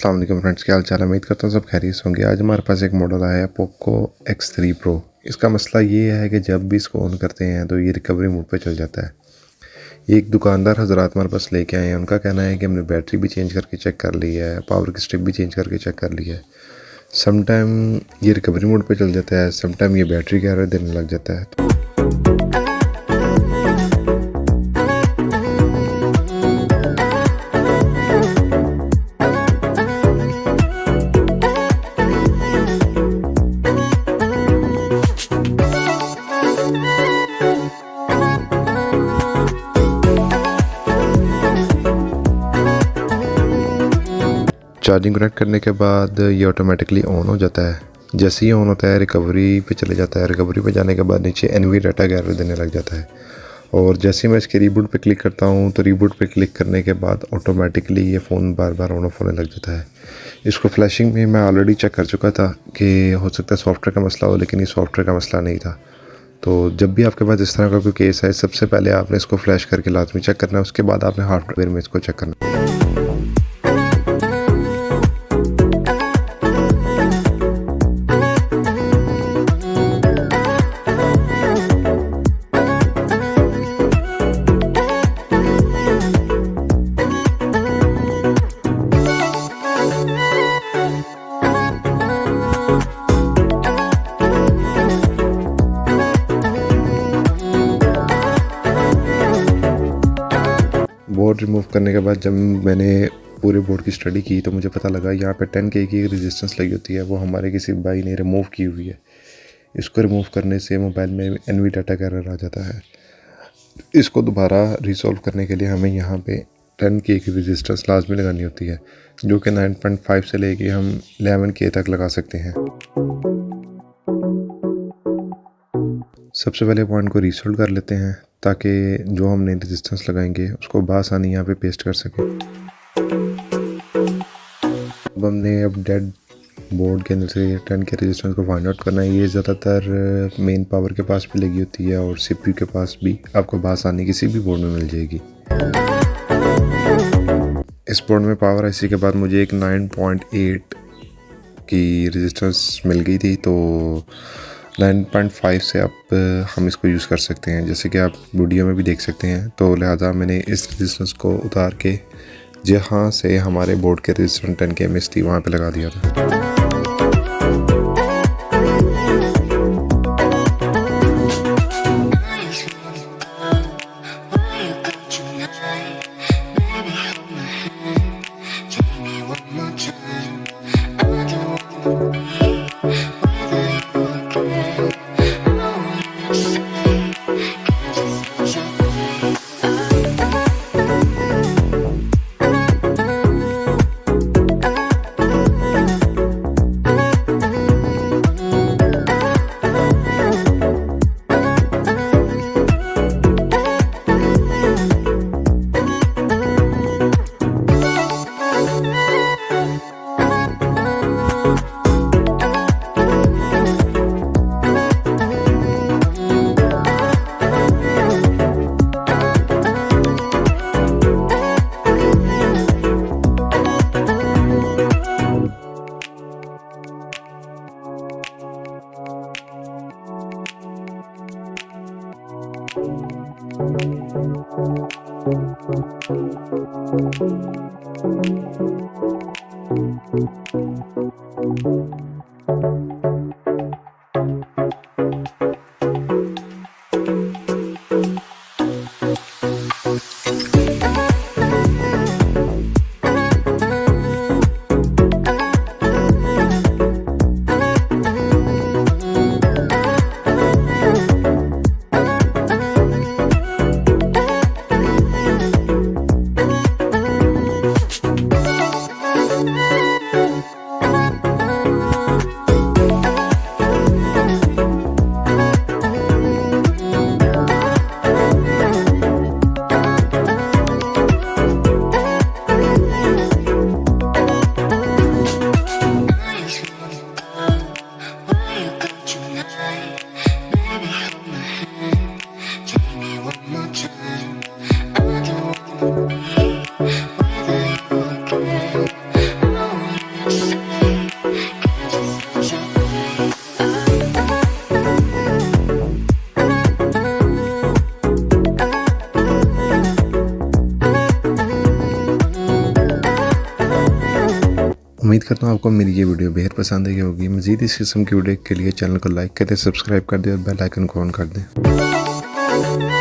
अस्सलाम वालेकुम फ्रेंड्स, क्या हाल चाल है। उम्मीद करता हूँ सब खैरियत होंगे। आज हमारे पास एक मॉडल आया है पोको X3 Pro। इसका मसला ये है कि जब भी इसको ऑन करते हैं तो ये रिकवरी मोड पे चल जाता है। ये एक दुकानदार हजरात हमारे पास लेके आए हैं। उनका कहना है कि हमने बैटरी भी चेंज करके चेक कर ली है, पावर की स्ट्रिप भी चेंज करके चेक कर ली है। सम टाइम ये रिकवरी मोड पर चल जाता है, सम टाइम ये बैटरी का एरर देने लग जाता है। चार्जिंग कनेक्ट करने के बाद ये ऑटोमेटिकली ऑन हो जाता है। जैसे ही ऑन होता है रिकवरी पे चले जाता है। रिकवरी पे जाने के बाद नीचे NV डाटा का एरर देने लग जाता है। और जैसे ही मैं इसके रीबूट पे क्लिक करता हूँ तो रीबूट पे क्लिक करने के बाद ऑटोमेटिकली ये phone bar bar on off होने लग जाता है। इसको फ्लैशिंग में मैं ऑलरेडी चेक कर चुका था कि हो सकता है सॉफ्टवेयर का मसला हो, लेकिन ये सॉफ्टवेयर का मसला नहीं था। तो जब भी आपके पास इस तरह का कोई केस है, सबसे पहले आपने इसको फ्लैश करके लाजमी चेक करना है। उसके बाद आपने हार्डवेयर में इसको चेक करना है। बोर्ड रिमूव करने के बाद जब मैंने पूरे बोर्ड की स्टडी की तो मुझे पता लगा यहाँ पे 10K की रेजिस्टेंस लगी होती है। वो हमारे किसी भाई ने रिमूव की हुई है। इसको रिमूव करने से मोबाइल में NV डाटा का एरर आ जाता है। इसको दोबारा रिसॉल्व करने के लिए हमें यहाँ पे 10K की रेजिस्टेंस लाजमी लगानी होती है, जो कि 9.5 से लेके हम 11K तक लगा सकते हैं। सबसे पहले पॉइंट को रिसोल्व कर लेते हैं ताकि जो हमने रेजिस्टेंस लगाएंगे उसको बआसानी यहाँ पे पेस्ट कर सकें। अब हमने डेड बोर्ड के अंदर से 10K रेजिस्टेंस को फाइंड आउट करना है। ये ज़्यादातर मेन पावर के पास भी लगी होती है और CPU के पास भी आपको बआसानी किसी भी बोर्ड में मिल जाएगी। इस बोर्ड में पावर IC के बाद मुझे एक 9.8 की रेजिस्टेंस मिल गई थी, तो 9.5 से अब हम इसको यूज़ कर सकते हैं, जैसे कि आप वीडियो में भी देख सकते हैं। तो लिहाजा मैंने इस रेजिस्टेंस को उतार के जहाँ से हमारे बोर्ड के रेजिस्टेंस 10K मिस थी वहाँ पे लगा दिया था। उम्मीद करता हूँ आपको मेरी ये वीडियो बेहद पसंद आई होगी। मज़ीद इस किस्म की वीडियो के लिए चैनल को लाइक कर दें, सब्सक्राइब कर दें और बेल आइकन को ऑन कर दें।